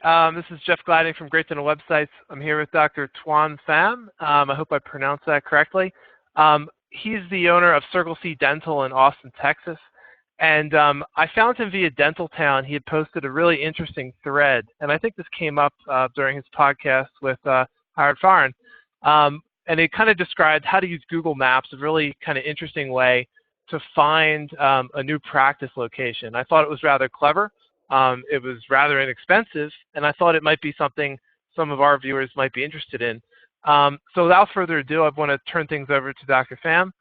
This is Jeff Glading from Great Dental Websites. I'm here with Dr. Tuan Pham. I hope I pronounced that correctly. He's the owner of Circle C Dental in Austin, Texas. And I found him via Dental Town. He had posted a really interesting thread. And I think this came up during his podcast with Howard Farn. And it kind of described how to use Google Maps, a really kind of interesting way to find a new practice location. I thought it was rather clever. It was rather inexpensive, and I thought it might be something some of our viewers might be interested in. So without further ado, I want to turn things over to Dr. Pham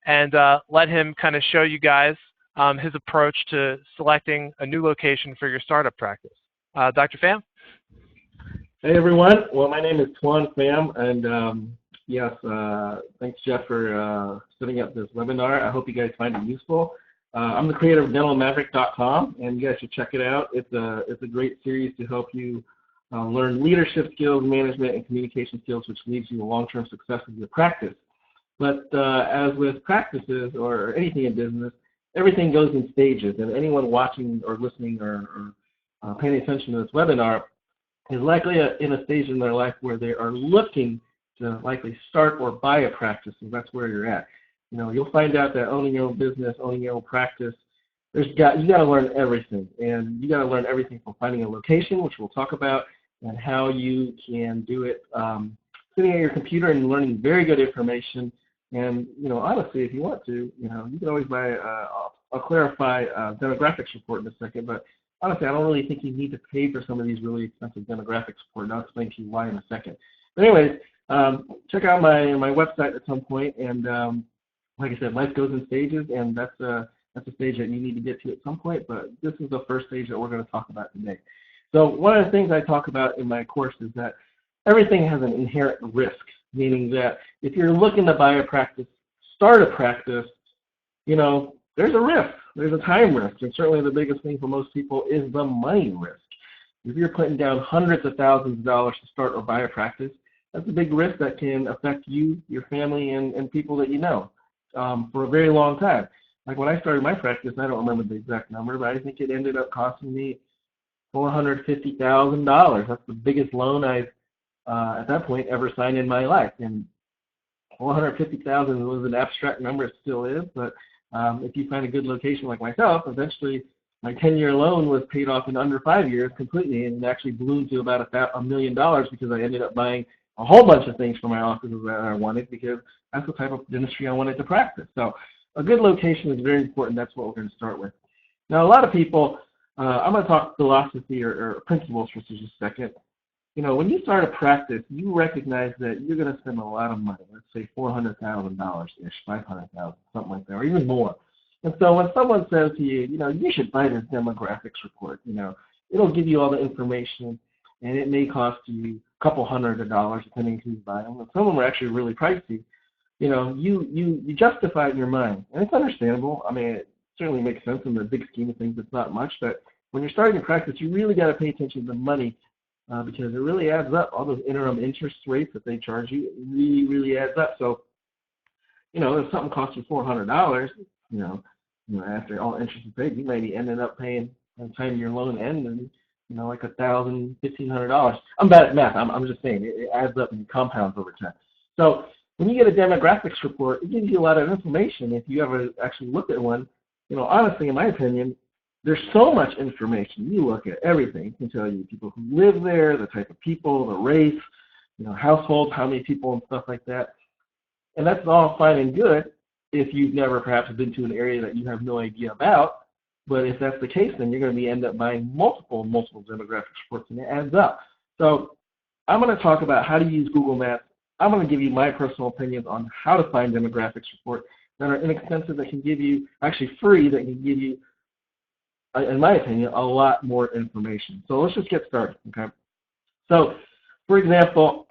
and let him kind of show you guys his approach to selecting a new location for your startup practice. Dr. Pham? Hey everyone, well my name is Tuan Pham, and yes, thanks Jeff for setting up this webinar. I hope you guys find it useful. I'm the creator of dentalmaverick.com, and you guys should check it out. It's a great series to help you learn leadership skills, management, and communication skills, which leads you to long-term success in your practice. But as with practices or anything in business, everything goes in stages, and anyone watching or listening or paying attention to this webinar is likely in a stage in their life where they are looking to likely start or buy a practice, and that's where you're at. You know, you'll find out that owning your own business, owning your own practice, you got to learn everything, and you got to learn everything from finding a location, which we'll talk about, and how you can do it sitting at your computer and learning very good information. And you know, honestly, if you want to, you know, you can always buy. I'll clarify demographics report in a second, but honestly, I don't really think you need to pay for some of these really expensive demographics reports. And I'll explain to you why in a second. But anyways, check out my website at some point, and like I said, life goes in stages, and that's a stage that you need to get to at some point, but this is the first stage that we're going to talk about today. So one of the things I talk about in my course is that everything has an inherent risk, meaning that if you're looking to buy a practice, start a practice, you know, there's a risk. There's a time risk, and certainly the biggest thing for most people is the money risk. If you're putting down hundreds of thousands of dollars to start or buy a practice, that's a big risk that can affect you, your family, and people that you know. For a very long time. Like when I started my practice, I don't remember the exact number, but I think it ended up costing me $450,000. That's the biggest loan I've, at that point, ever signed in my life. And $450,000 was an abstract number, it still is, but if you find a good location like myself, eventually my 10-year loan was paid off in under 5 years completely, and it actually ballooned to about $1 million because I ended up buying a whole bunch of things for my offices that I wanted, because that's the type of dentistry I wanted to practice. So a good location is very important. That's what we're going to start with. Now, a lot of people, I'm going to talk philosophy or principles for just a second. You know, when you start a practice, you recognize that you're going to spend a lot of money. Let's say $400,000-ish, $500,000, something like that, or even more. And so when someone says to you, you know, you should buy this demographics report, you know, it'll give you all the information, and it may cost you a couple $100 depending who's buying them. Some of them are actually really pricey. You know, you justify it in your mind, and it's understandable. I mean, it certainly makes sense in the big scheme of things. It's not much, but when you're starting to practice, you really got to pay attention to the money because it really adds up. All those interim interest rates that they charge you, it really, really adds up. So, you know, if something costs you $400, you know, after all interest is paid, you might be ending up paying by the time your loan ends, and you know, like $1,000, $1,500. I'm bad at math. I'm just saying it adds up and compounds over time. So when you get a demographics report, it gives you a lot of information. If you ever actually look at one, you know, honestly, in my opinion, there's so much information. You look at everything. It can tell you people who live there, the type of people, the race, you know, household, how many people, and stuff like that. And that's all fine and good if you've never perhaps been to an area that you have no idea about. But if that's the case, then you're going to end up buying multiple demographics reports, and it adds up. So I'm going to talk about how to use Google Maps. I'm going to give you my personal opinions on how to find demographics reports that are inexpensive, that can give you, actually free, that can give you, in my opinion, a lot more information. So let's just get started, okay? So, for example,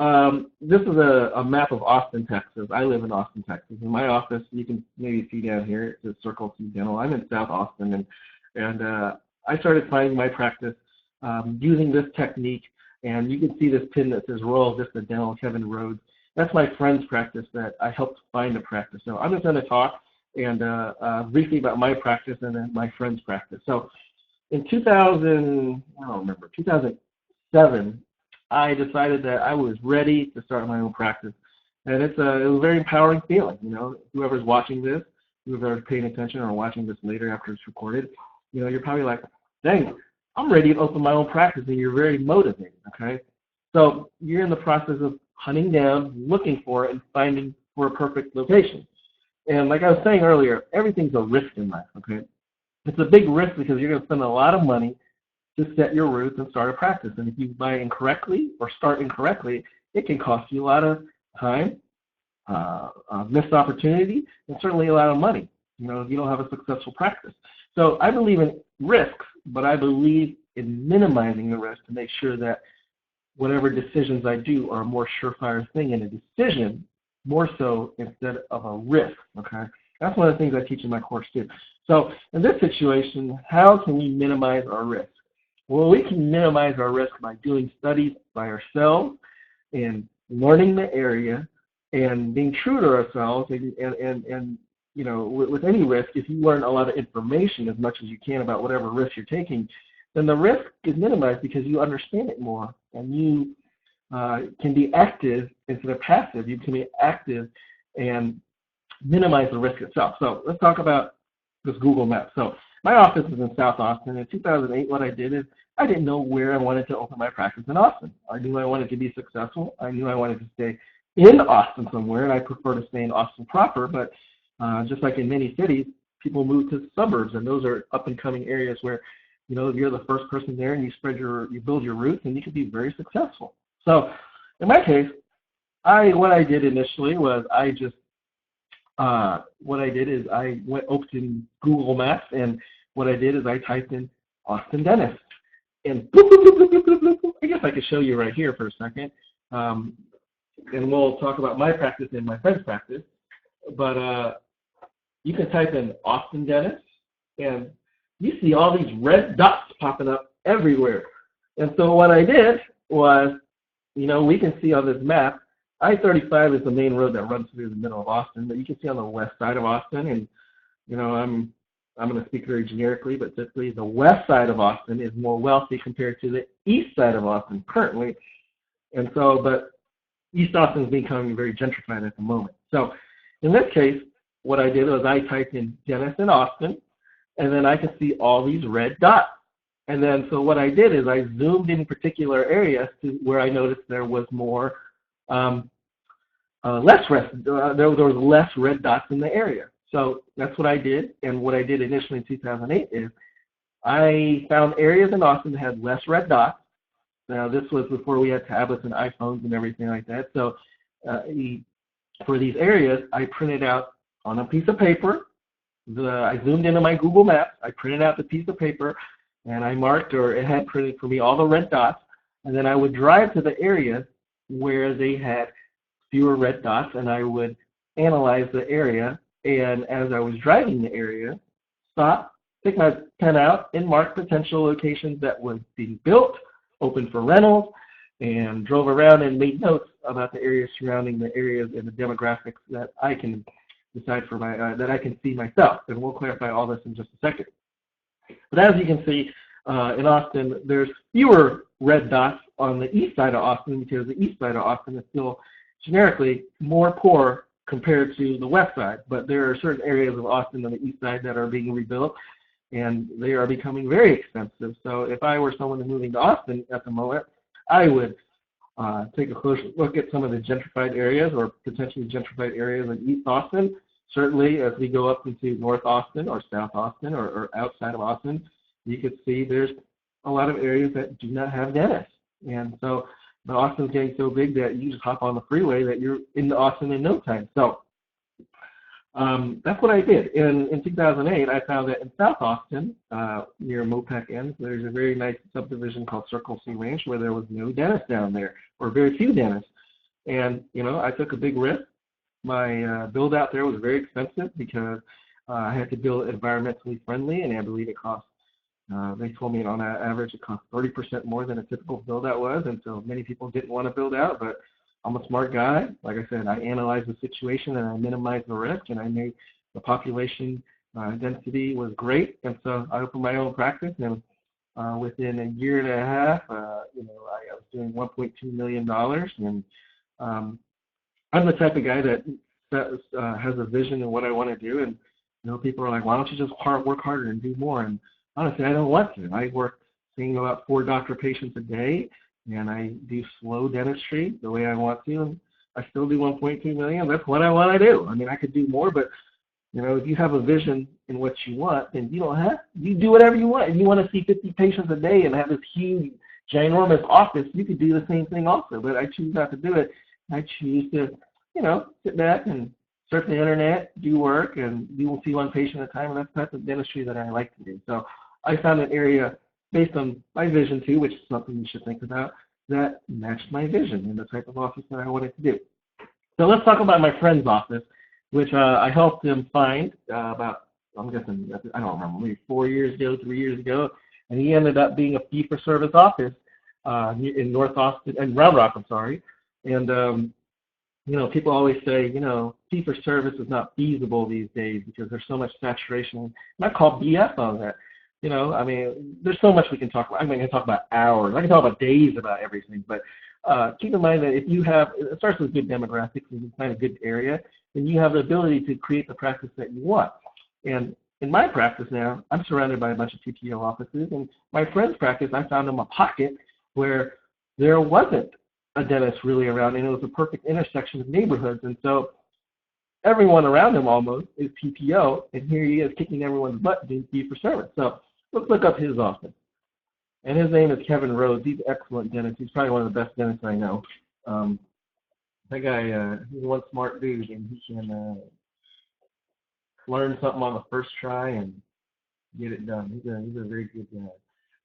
this is a map of Austin, Texas. I live in Austin, Texas. In my office, you can maybe see down here, it says Circle C Dental. I'm in South Austin, and I started finding my practice using this technique, and you can see this pin that says Royal Vista Dental, Kevin Rhodes. That's my friend's practice that I helped find a practice. So I'm just going to talk and briefly about my practice and then my friend's practice. So in 2000, I don't remember, 2008, 2007, I decided that I was ready to start my own practice. And it was a very empowering feeling. Whoever's watching this, whoever's paying attention or watching this later after it's recorded, you're probably like, dang, I'm ready to open my own practice, and you're very motivated, okay? So you're in the process of hunting down, looking for it, and finding for a perfect location. And like I was saying earlier, everything's a risk in life, okay? It's a big risk because you're going to spend a lot of money to set your roots and start a practice. And if you buy incorrectly or start incorrectly, it can cost you a lot of time, missed opportunity, and certainly a lot of money, if you don't have a successful practice. So I believe in risks, but I believe in minimizing the risk to make sure that whatever decisions I do are a more surefire thing and a decision more so instead of a risk, okay? That's one of the things I teach in my course too. So in this situation, how can we minimize our risk? Well, we can minimize our risk by doing studies by ourselves and learning the area and being true to ourselves. And with any risk, if you learn a lot of information as much as you can about whatever risk you're taking, then the risk is minimized because you understand it more, and you can be active instead of passive. You can be active and minimize the risk itself. So let's talk about this Google Maps. So my office is in South Austin. In 2008, what I did is I didn't know where I wanted to open my practice in Austin. I knew I wanted to be successful. I knew I wanted to stay in Austin somewhere, and I prefer to stay in Austin proper. But just like in many cities, people move to suburbs, and those are up-and-coming areas where you're the first person there, and you build your roots, and you can be very successful. So in my case, what I did initially was I opened Google Maps, and what I did is I typed in Austin dentist, and boop, boop, boop, boop, boop, boop, boop. I guess I could show you right here for a second, and we'll talk about my practice and my friend's practice. But you can type in Austin dentist, and you see all these red dots popping up everywhere. And so what I did was, we can see on this map, I-35 is the main road that runs through the middle of Austin, but you can see on the west side of Austin, and I'm going to speak very generically, but typically the west side of Austin is more wealthy compared to the east side of Austin currently. And so, but East Austin is becoming very gentrified at the moment. So in this case, what I did was I typed in dentist in Austin, and then I could see all these red dots. And then so what I did is I zoomed in particular areas to where I noticed there was more there was less red dots in the area. So that's what I did. And what I did initially in 2008 is I found areas in Austin that had less red dots. Now this was before we had tablets and iPhones and everything like that. So for these areas, I printed out on a piece of paper. I zoomed into my Google Maps. I printed out the piece of paper, and I marked, or it had printed for me, all the red dots. And then I would drive to the areas where they had fewer red dots, and I would analyze the area. And as I was driving the area, stop, take my pen out, and mark potential locations that was being built, open for rentals, and drove around and made notes about the areas surrounding the areas and the demographics that I can decide for that I can see myself. And we'll clarify all this in just a second. But as you can see, in Austin, there's fewer red dots on the east side of Austin because the east side of Austin is still generically more poor compared to the west side. But there are certain areas of Austin on the east side that are being rebuilt, and they are becoming very expensive. So if I were someone moving to Austin at the moment, I would take a close look at some of the gentrified areas or potentially gentrified areas in East Austin. Certainly, as we go up into North Austin or South Austin or outside of Austin, you could see there's a lot of areas that do not have dentists. And so the Austin's getting so big that you just hop on the freeway that you're into Austin in no time. So that's what I did. In 2008, I found that in South Austin, near Mopac Ends, there's a very nice subdivision called Circle C Ranch where there was no dentist down there, or very few dentists. And, I took a big risk. My build out there was very expensive because I had to build environmentally friendly, and I believe it cost, they told me on average it cost 30% more than a typical build out was, and so many people didn't want to build out, but I'm a smart guy. Like I said, I analyzed the situation and I minimized the risk, and I made the population density was great, and so I opened my own practice, and Within a year and a half, I was doing $1.2 million, and um, I'm the type of guy that has a vision of what I want to do, and people are like, why don't you just work harder and do more? And honestly, I don't want to. I work seeing about 4 doctor patients a day, and I do slow dentistry the way I want to, and I still do 1.2 million. That's what I want to do. I mean, I could do more, but if you have a vision in what you want, then you do whatever you want. If you want to see 50 patients a day and have this huge, ginormous office, you could do the same thing also. But I choose not to do it. I choose to, sit back and surf the internet, do work, and you will see one patient at a time, and that's the type of dentistry that I like to do. So I found an area based on my vision too, which is something you should think about, that matched my vision and the type of office that I wanted to do. So let's talk about my friend's office, which I helped him find about, I'm guessing, I don't remember, maybe 4 years ago, 3 years ago, and he ended up being a fee-for-service office in North Austin, and Round Rock, I'm sorry. And, people always say, fee-for-service is not feasible these days because there's so much saturation. And I call BS on that. I mean, there's so much we can talk about. I'm going to talk about hours. I can talk about days about everything, but keep in mind that if you have, it starts with good demographics and you find a good area, then you have the ability to create the practice that you want. And in my practice now, I'm surrounded by a bunch of TPO offices, and my friend's practice, I found him a pocket where there wasn't a dentist really around, and it was a perfect intersection of neighborhoods. And so everyone around him almost is TPO, and here he is kicking everyone's butt doing fee-for-service. So let's look up his office. And his name is Kevin Rhodes. He's an excellent dentist. He's probably one of the best dentists I know. That guy, he's one smart dude, and he can learn something on the first try and get it done. He's a very good guy.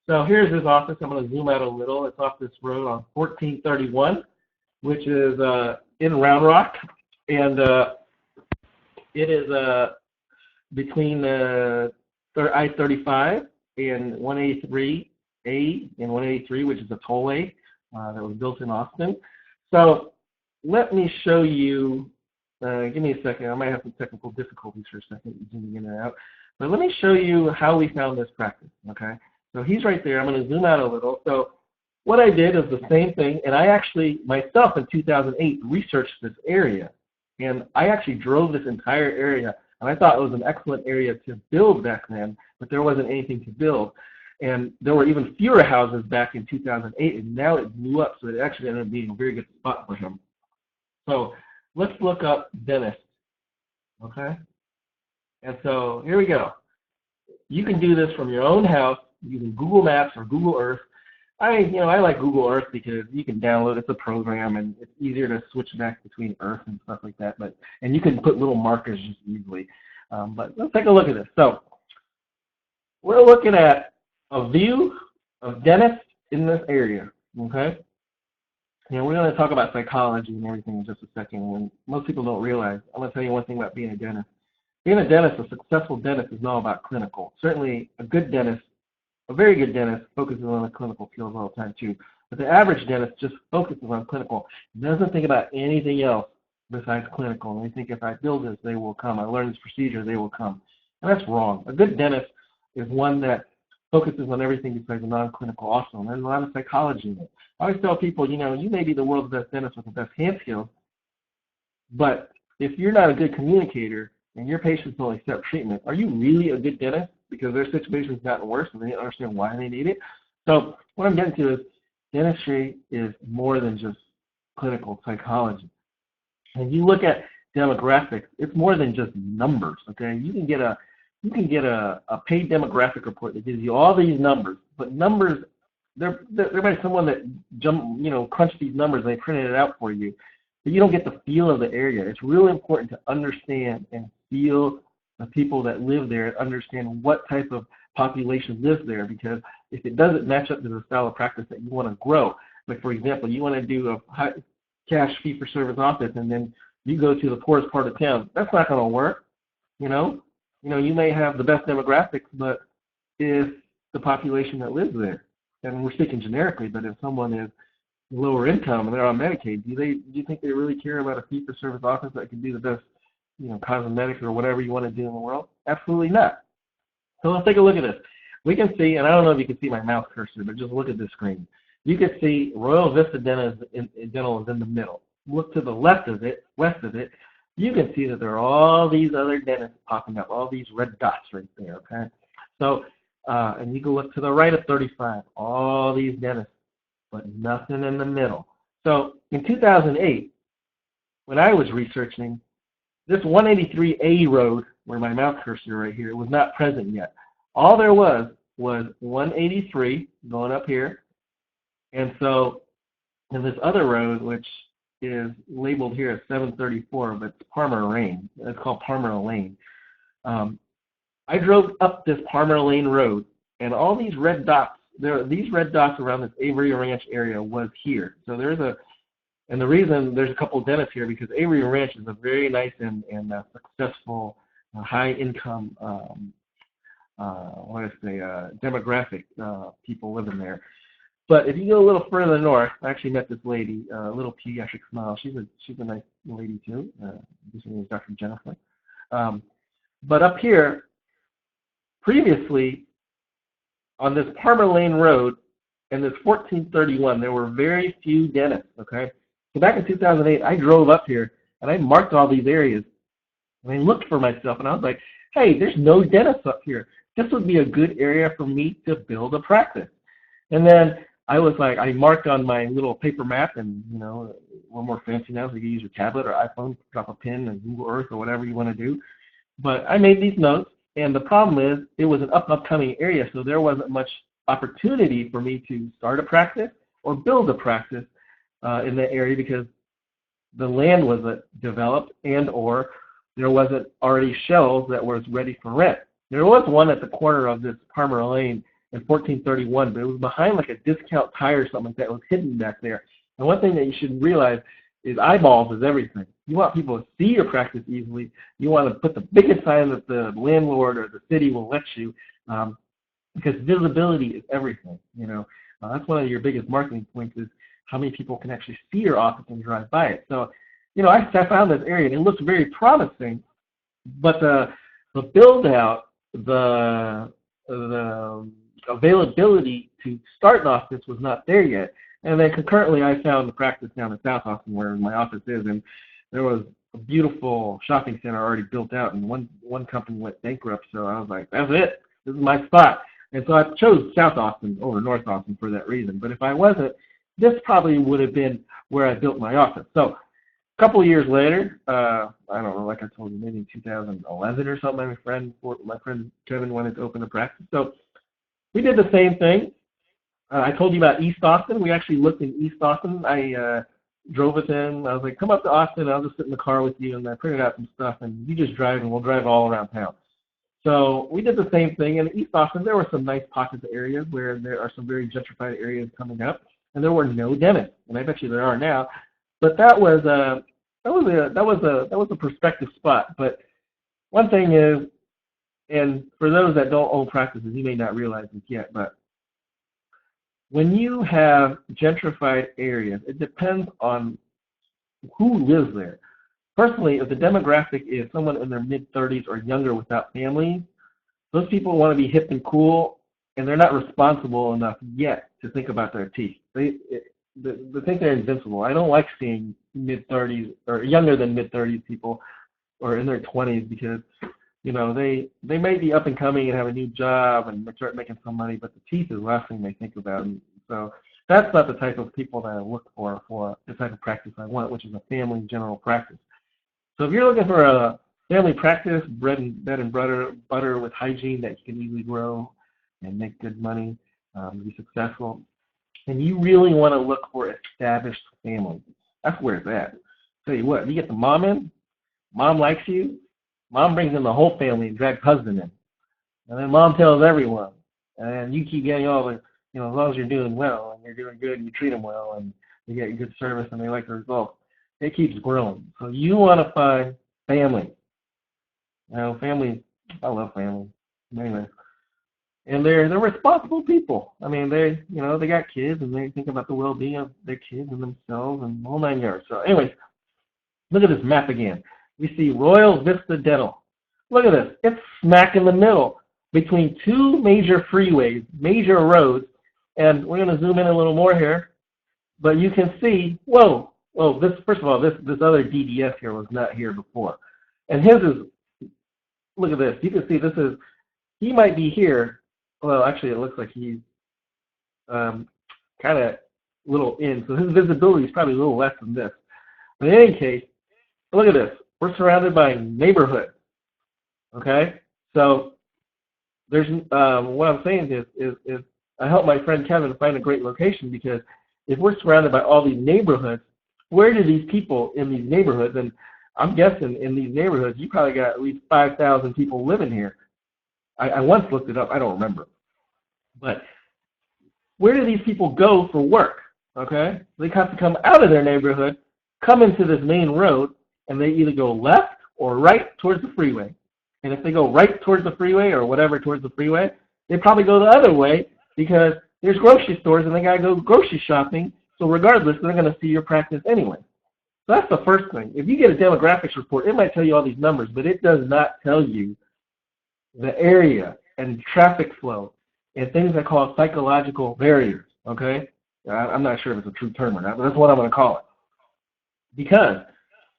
So here's his office. I'm going to zoom out a little. It's off this road on 1431, which is in Round Rock, and it is between I-35 and 183A and 183, which is a tollway that was built in Austin. So let me show you, give me a second. I might have some technical difficulties for a second, zooming in and out. But let me show you how we found this practice, okay? So he's right there. I'm going to zoom out a little. So what I did is the same thing, and I actually, myself in 2008, researched this area. And I actually drove this entire area, and I thought it was an excellent area to build back then, but there wasn't anything to build. And there were even fewer houses back in 2008, and now it blew up, so it actually ended up being a very good spot for him. So let's look up dentist, okay? And so here we go. You can do this from your own house using Google Maps or Google Earth. I like Google Earth because you can download, it's a program, and it's easier to switch back between Earth and stuff like that. And you can put little markers just easily. But let's take a look at this. So we're looking at a view of dentists in this area, okay? We're going to talk about psychology and everything in just a second. And most people don't realize, I'm going to tell you one thing about being a dentist. Being a dentist, a successful dentist, is not about clinical. Certainly, a good dentist, a very good dentist, focuses on the clinical field all the time too. But the average dentist just focuses on clinical. He doesn't think about anything else besides clinical. And they think if I build this, they will come. I learn this procedure, they will come. And that's wrong. A good dentist is one that focuses on everything besides the non-clinical also. And there's a lot of psychology in it. I always tell people, you may be the world's best dentist with the best hand skills, but if you're not a good communicator and your patients don't accept treatment, are you really a good dentist? Because their situation's gotten worse and they don't understand why they need it. So what I'm getting to is dentistry is more than just clinical psychology. And you look at demographics, it's more than just numbers, okay? You can get a paid demographic report that gives you all these numbers, but numbers, they're by someone that crunched these numbers and they printed it out for you, but you don't get the feel of the area. It's really important to understand and feel the people that live there and understand what type of population lives there, because if it doesn't match up to the style of practice that you want to grow, like for example, you want to do a high cash fee-for-service office and then you go to the poorest part of town, that's not going to work, You may have the best demographics, but if the population that lives there, and we're speaking generically, but if someone is lower income and they're on Medicaid, do you think they really care about a fee-for-service office that can do the best, cosmetics or whatever you want to do in the world? Absolutely not. So let's take a look at this. we can see, and I don't know if you can see my mouse cursor, but just look at the screen. You can see Royal Vista Dental is in the middle. Look to the left of it, west of it, you can see that there are all these other dentists popping up, all these red dots right there, okay? So, and you can look to the right of 35, all these dentists, but nothing in the middle. So in 2008, when I was researching, this 183A road, where my mouse cursor right here, was not present yet. All there was 183 going up here, and so in this other road, which is labeled here as 734, but it's Palmer Lane. It's called Palmer Lane. I drove up this Palmer Lane road, and all these red dots, these red dots around this Avery Ranch area was here. So and the reason there's a couple of dentists here, because Avery Ranch is a very nice and successful, high-income, demographic people living there. But if you go a little further north, I actually met this lady, Little Pediatric Smile. She's a nice lady too. This name is Dr. Jennifer. But up here, previously, on this Palmer Lane Road and this 1431, there were very few dentists. Okay, so back in 2008, I drove up here and I marked all these areas and I looked for myself and I was like, hey, there's no dentists up here. This would be a good area for me to build a practice. And then I was like, I marked on my little paper map, and we're more fancy now, so you can use your tablet or iPhone, drop a pin and Google Earth or whatever you want to do. But I made these notes, and the problem is it was an upcoming area, so there wasn't much opportunity for me to start a practice or build a practice in that area because the land wasn't developed and or there wasn't already shelves that was ready for rent. There was one at the corner of this Palmer Lane in 1431, but it was behind like a discount tire or something like that was hidden back there. And one thing that you should realize is eyeballs is everything. You want people to see your practice easily. You want to put the biggest sign that the landlord or the city will let you, because visibility is everything. That's one of your biggest marketing points is how many people can actually see your office and drive by it. So, I found this area and it looks very promising, but the build out, the availability to start an office was not there yet. And then concurrently, I found the practice down in South Austin where my office is, and there was a beautiful shopping center already built out, and one company went bankrupt, so I was like, that's it. This is my spot. And so I chose South Austin over North Austin for that reason. But if I wasn't, this probably would have been where I built my office. So a couple of years later, I don't know, like I told you, maybe in 2011 or something, my friend Kevin wanted to open a practice. So we did the same thing. I told you about East Austin. We actually looked in East Austin. I drove with him. I was like, come up to Austin. I'll just sit in the car with you. And I printed out some stuff, and you just drive, and we'll drive all around town. So we did the same thing. In East Austin, there were some nice pockets of areas where there are some very gentrified areas coming up, and there were no dentists. And I bet you there are now. But that was a prospective spot. But one thing is, and for those that don't own practices, you may not realize this yet, but when you have gentrified areas, it depends on who lives there. Personally, if the demographic is someone in their mid-30s or younger without families, those people want to be hip and cool, and they're not responsible enough yet to think about their teeth. They think they're invincible. I don't like seeing mid-30s or younger than mid-30s people or in their 20s because they may be up and coming and have a new job and start making some money, but the teeth is the last thing they think about. And so that's not the type of people that I look for the type of practice I want, which is a family general practice. So if you're looking for a family practice, bread and butter with hygiene that you can easily grow and make good money, be successful, and you really want to look for established families, that's where it's at. Tell you what, you get the mom in, mom likes you, mom brings in the whole family and drags husband in. And then mom tells everyone. And you keep getting all the, as long as you're doing well and you're doing good and you treat them well and you get good service and they like the results, it keeps growing. So you want to find family. Family, I love family. Anyway. And they're responsible people. I mean, they got kids and they think about the well-being of their kids and themselves and the whole 9 yards. So anyways, look at this map again. We see Royal Vista Dental. Look at this. It's smack in the middle. between two major freeways, major roads, and we're going to zoom in a little more here, but you can see, whoa, this, first of all, this other DDS here was not here before. And his is, look at this, you can see this is, he might be here, well, actually it looks like he's kind of a little in, so his visibility is probably a little less than this. But in any case, look at this, we're surrounded by neighborhoods, okay? So there's, what I'm saying is I help my friend Kevin find a great location, because if we're surrounded by all these neighborhoods, where do these people in these neighborhoods, and I'm guessing in these neighborhoods, you probably got at least 5,000 people living here. I once looked it up, I don't remember. But where do these people go for work, okay? They have to come out of their neighborhood, come into this main road, and they either go left or right towards the freeway. And if they go right towards the freeway or whatever towards the freeway, they probably go the other way because there's grocery stores and they got to go grocery shopping. So regardless, they're going to see your practice anyway. So that's the first thing. If you get a demographics report, it might tell you all these numbers, but it does not tell you the area and traffic flow and things that call psychological barriers, okay? I'm not sure if it's a true term or not, but that's what I'm going to call it. Because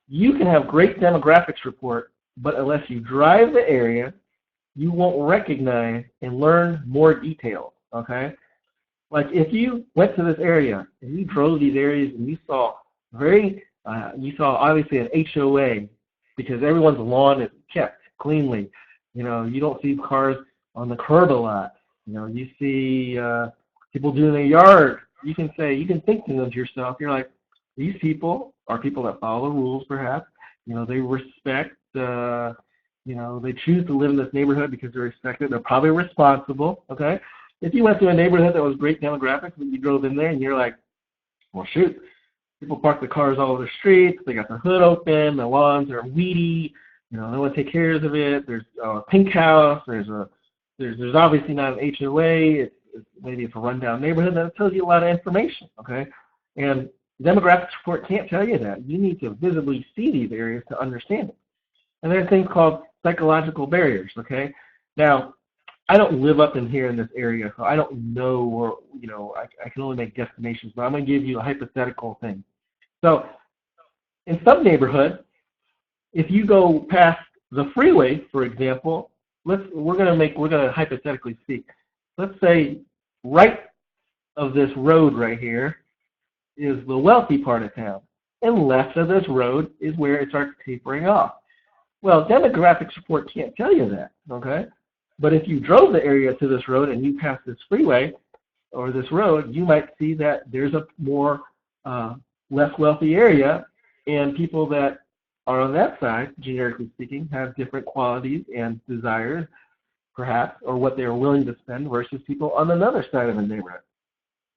you can have great demographics report, but unless you drive the area, you won't recognize and learn more details, okay? Like if you went to this area and you drove these areas and you saw obviously an HOA because everyone's lawn is kept cleanly. You know, you don't see cars on the curb a lot. You know, you see people doing their yard. You can think to yourself, you're like, these people are people that follow the rules perhaps. You know, they respect, you know, they choose to live in this neighborhood because they're respected. They're probably responsible, okay? If you went to a neighborhood that was great demographics and you drove in there and you're like, well, shoot, people park the cars all over the streets, they got the hood open, the lawns are weedy, you know, no one takes care of it, there's a pink house, there's obviously not an HOA, maybe it's a rundown neighborhood, that tells you a lot of information, okay? And demographics report can't tell you that. You need to visibly see these areas to understand it. And there are things called psychological barriers, okay? Now, I don't live up in here in this area, so I don't know, or, you know, I can only make guesstimations, but I'm going to give you a hypothetical thing. So, in some neighborhoods, if you go past the freeway, for example, we're going to hypothetically speak. Let's say right of this road right here is the wealthy part of town, and left of this road is where it starts tapering off. Well, demographics report can't tell you that, okay? But if you drove the area to this road and you pass this freeway or this road, you might see that there's a more less wealthy area, and people that are on that side, generically speaking, have different qualities and desires, perhaps, or what they're willing to spend versus people on another side of the neighborhood.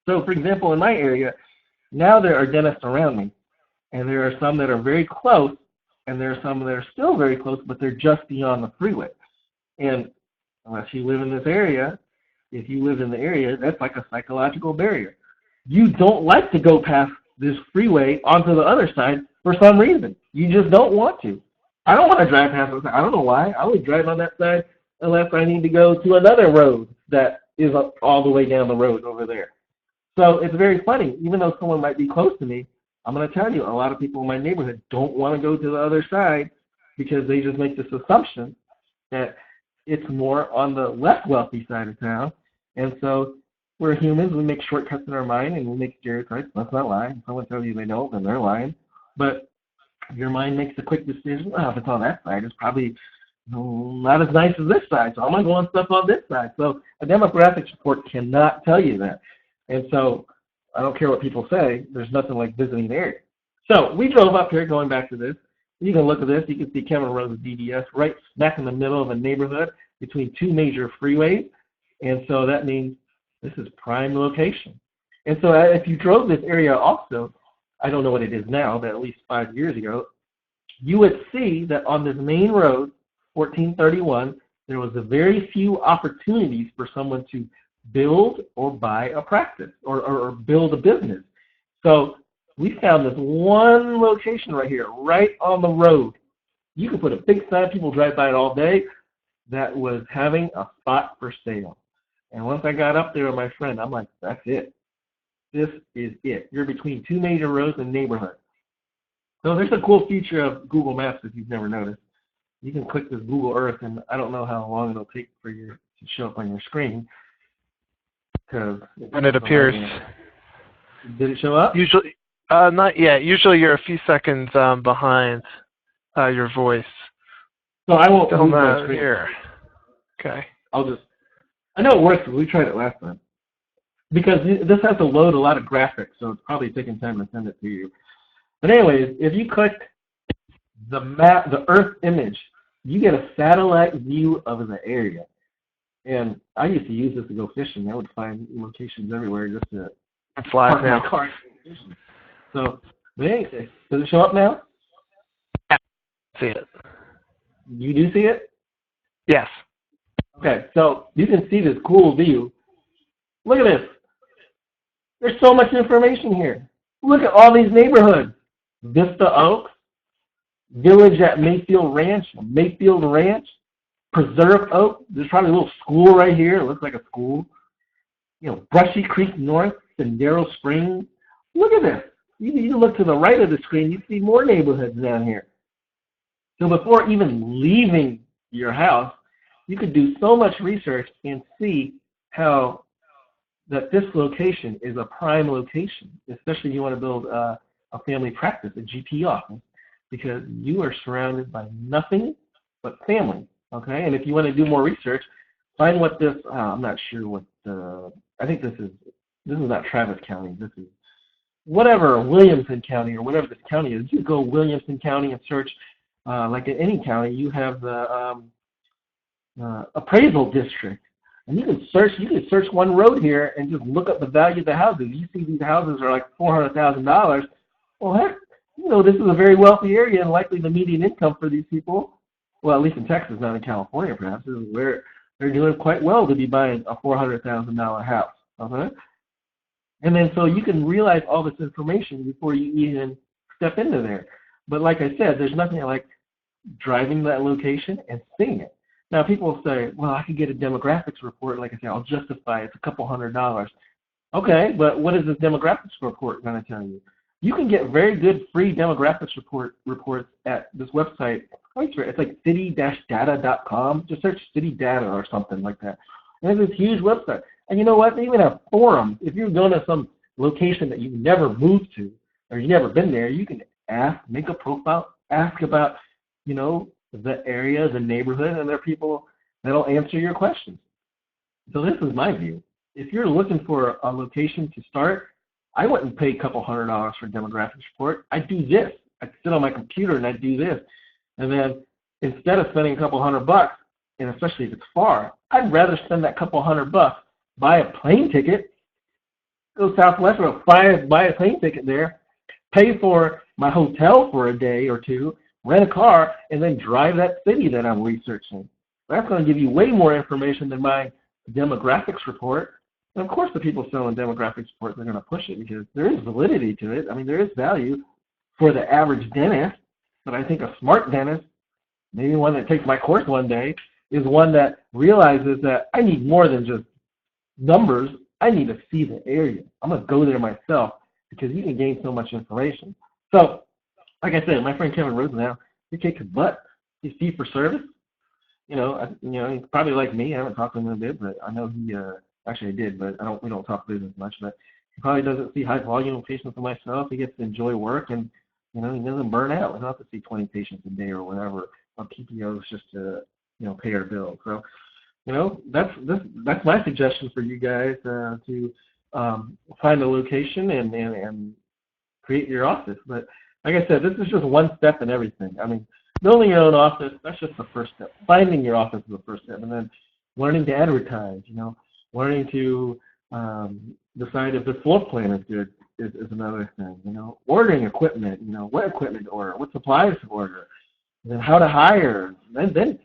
So, for example, in my area, now there are dentists around me, and there are some that are very close, and there are some that are still very close, but they're just beyond the freeway. And unless you live in this area, if you live in the area, that's like a psychological barrier. You don't like to go past this freeway onto the other side for some reason. You just don't want to. I don't want to drive past the side. I don't know why. I would drive on that side unless I need to go to another road that is up all the way down the road over there. So it's very funny. Even though someone might be close to me, I'm going to tell you, a lot of people in my neighborhood don't want to go to the other side because they just make this assumption that it's more on the less wealthy side of town. And so we're humans. We make shortcuts in our mind and we make stereotypes. Let's not lie. If someone tells you they don't, then they're lying. But your mind makes a quick decision. Well, if it's on that side, it's probably not as nice as this side. So I'm going to go on stuff on this side. So a demographics report cannot tell you that. And so I don't care what people say. There's nothing like visiting the area. So we drove up here, going back to this. You can look at this. You can see Kevin Rose's DDS right smack in the middle of a neighborhood between two major freeways. And so that means this is prime location. And so if you drove this area also, I don't know what it is now, but at least 5 years ago, you would see that on this main road, 1431, there was a very few opportunities for someone to build or buy a practice or build a business. So we found this one location right here, right on the road. You can put a big sign, people drive by it all day. that was having a spot for sale. And once I got up there with my friend, I'm like, that's it. This is it. You're between two major roads and neighborhood. So there's a cool feature of Google Maps if you've never noticed. You can click this Google Earth, and I don't know how long it'll take for you to show up on your screen. When it appears. Did it show up? Usually, not yet. Usually you're a few seconds behind your voice. So I won't Still move my not screen. here. Okay. I know it works because we tried it last time. Because this has to load a lot of graphics, so it's probably taking time to send it to you. But anyways, if you click the map, the Earth image, you get a satellite view of the area. And I used to use this to go fishing. I would find locations everywhere just to park my car. So, but anyway, does it show up now? See it. You do see it? Yes. Okay, so you can see this cool view. Look at this. There's so much information here. Look at all these neighborhoods. Vista Oaks, Village at Mayfield Ranch, Preserve Oak. There's probably a little school right here. It looks like a school. You know, Brushy Creek North, Sendero Springs. Look at this. You look to the right of the screen, you see more neighborhoods down here. So before even leaving your house, you could do so much research and see how that this location is a prime location, especially if you want to build a family practice, a GP office, because you are surrounded by nothing but family, okay? And if you want to do more research, find what this, I'm not sure what, I think this is not Travis County, this is whatever, Williamson County or whatever this county is. You go Williamson County and search, like in any county, you have the appraisal district. And you can search one road here and just look up the value of the houses. You see these houses are like $400,000. Well, heck, you know, this is a very wealthy area and likely the median income for these people, well, at least in Texas, not in California perhaps, is where they're doing quite well to be buying a $400,000 house. Okay? And then so you can realize all this information before you even step into there. But like I said, there's nothing like driving that location and seeing it. Now, people say, well, I could get a demographics report. Like I say, I'll justify it's $200. Okay, but what is this demographics report going to tell you? You can get very good free demographics reports at this website. It's like city-data.com. Just search city data or something like that. And it's this huge website. And you know what? They even have forums. If you're going to some location that you've never moved to or you've never been there, you can ask, make a profile, ask about, you know, the area, the neighborhood, and there are people that'll answer your questions. So this is my view. If you're looking for a location to start, I wouldn't pay a couple $100 for a demographics report. I'd do this. I'd sit on my computer and I'd do this. And then instead of spending a couple $100, and especially if it's far, I'd rather spend that couple $100, buy a plane ticket, go Southwest or buy a plane ticket there, pay for my hotel for a day or two, rent a car, and then drive that city that I'm researching. That's going to give you way more information than my demographics report. And of course the people selling demographics reports are going to push it because there is validity to it. I mean, there is value for the average dentist, but I think a smart dentist, maybe one that takes my course one day, is one that realizes that I need more than just numbers. I need to see the area. I'm going to go there myself because you can gain so much information. So, like I said, my friend Kevin Rosenau, he kicks his butt. He's fee for service. He's probably like me. I haven't talked to him in a bit, but I know he actually I did, but we don't talk business much. But he probably doesn't see high volume of patients for myself. He gets to enjoy work, and he doesn't burn out. We don't have to see 20 patients a day or whatever on PPOs just to pay our bills. So that's my suggestion for you guys to find a location and create your office. But like I said, this is just one step in everything. I mean, building your own office, that's just the first step. Finding your office is the first step. And then learning to advertise, learning to decide if the floor plan is good is another thing. Ordering equipment, what equipment to order, what supplies to order, and then how to hire. And then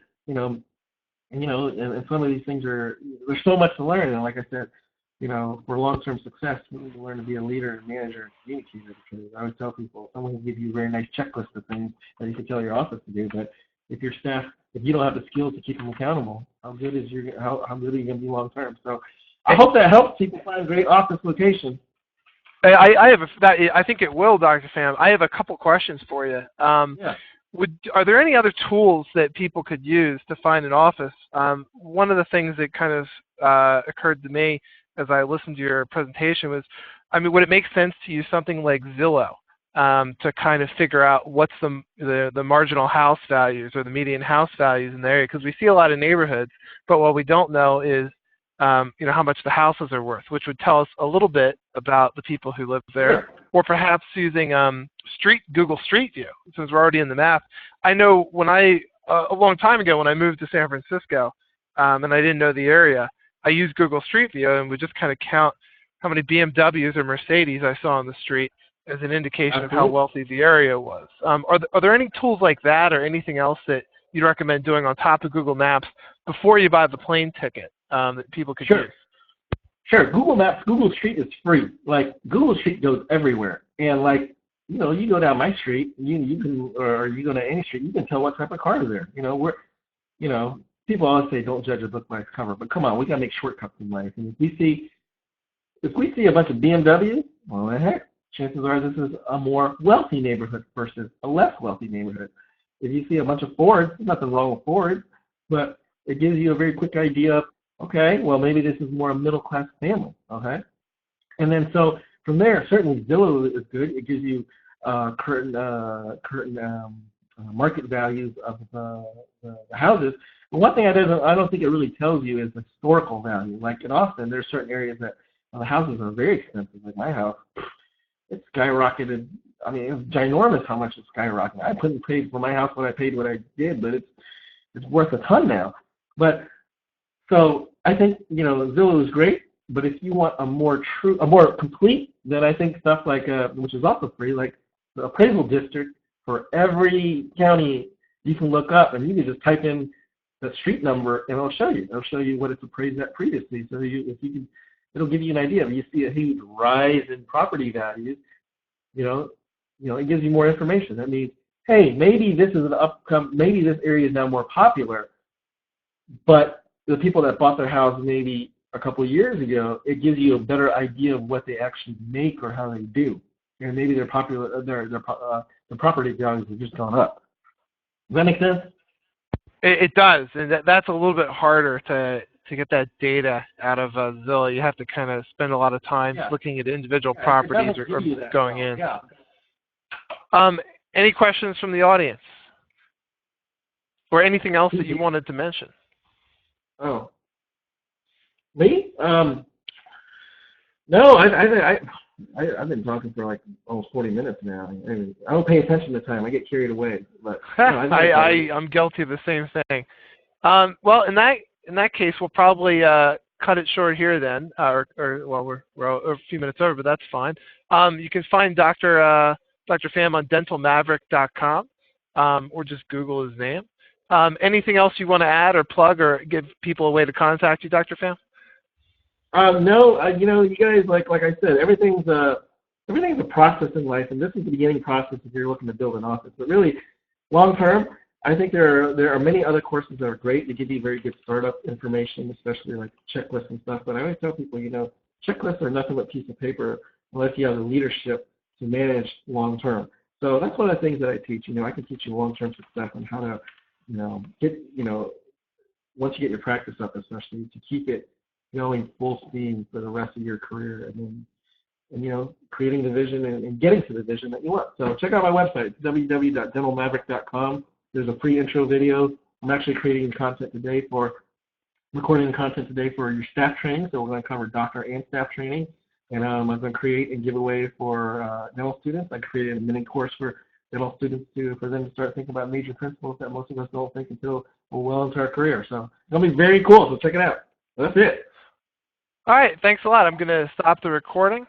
and some of these things there's so much to learn. And like I said, for long-term success, we need to learn to be a leader, manager, and communicator. Because I always tell people, someone can give you a very nice checklist of things that you can tell your office to do, but if your staff, if you don't have the skills to keep them accountable, how good are you going to be long term? So I hope that helps people find great office locations. I think it will, Dr. Pham. I have a couple questions for you. Yeah. Are there any other tools that people could use to find an office? One of the things that kind of occurred to me as I listened to your presentation was, I mean, would it make sense to use something like Zillow to kind of figure out what's the marginal house values or the median house values in the area? Because we see a lot of neighborhoods, but what we don't know is how much the houses are worth, which would tell us a little bit about the people who live there. Sure. Or perhaps using Google Street View, since we're already in the map. I know when a long time ago when I moved to San Francisco, and I didn't know the area, I used Google Street View and would just kind of count how many BMWs or Mercedes I saw on the street as an indication of how wealthy the area was. Are there any tools like that or anything else that you'd recommend doing on top of Google Maps before you buy the plane ticket that people could use? Sure. Google Maps, Google Street is free. Like, Google Street goes everywhere. And, like, you go down my street, you can, or you go to any street, you can tell what type of car is there. People always say don't judge a book by its cover, but come on, we got to make shortcuts in life. And if we see a bunch of BMWs, well, heck, chances are this is a more wealthy neighborhood versus a less wealthy neighborhood. If you see a bunch of Fords, there's nothing wrong with Fords, but it gives you a very quick idea of, okay, well, maybe this is more a middle-class family, okay? And then so from there, certainly Zillow is good. It gives you current market values of the houses. But one thing I don't think it really tells you is the historical value. Like in Austin, there's certain areas that the houses are very expensive. Like my house, it's skyrocketed. I mean, it's ginormous how much it's skyrocketed. I couldn't pay for my house what I paid what I did, but it's worth a ton now. But so I think, Zillow is great, but if you want a more complete, then I think stuff like, which is also free, like the appraisal district for every county you can look up, and you can just type in the street number, and it'll show you. It'll show you what it's appraised at previously. So it'll give you an idea. If you see a huge rise in property values, it gives you more information. That means, hey, maybe this is maybe this area is now more popular, but the people that bought their house maybe a couple of years ago, it gives you a better idea of what they actually make or how they do, and maybe their property values have just gone up. Does that make sense? It does, and that's a little bit harder to get that data out of Zillow. You have to kind of spend a lot of time looking at individual properties or going in. Yeah. Any questions from the audience, or anything else that you wanted to mention? Oh, me? No, I've been talking for like almost 40 minutes now. I don't pay attention to time. I get carried away. But I'm guilty of the same thing. Well, in that case, we'll probably cut it short here then. We're a few minutes over, but that's fine. You can find Dr. Pham on dentalmaverick.com, or just Google his name. Anything else you want to add or plug or give people a way to contact you, Dr. Pham? No, you guys, like I said, everything's a process in life, and this is the beginning process if you're looking to build an office. But really, long term, I think there are many other courses that are great. They give you very good startup information, especially like checklists and stuff. But I always tell people, checklists are nothing but a piece of paper unless you have the leadership to manage long term. So that's one of the things that I teach. I can teach you long term success and how to get, once you get your practice up, especially to keep it going full steam for the rest of your career, and creating the vision and getting to the vision that you want. So check out my website, www.dentalmaverick.com. There's a free intro video. I'm actually recording content today for your staff training. So we're going to cover doctor and staff training. And I'm going to create and give away for dental students. I created a mini course for dental students for them to start thinking about major principles that most of us don't think until we're well into our career. So it's going to be very cool. So check it out. That's it. All right. Thanks a lot. I'm going to stop the recording.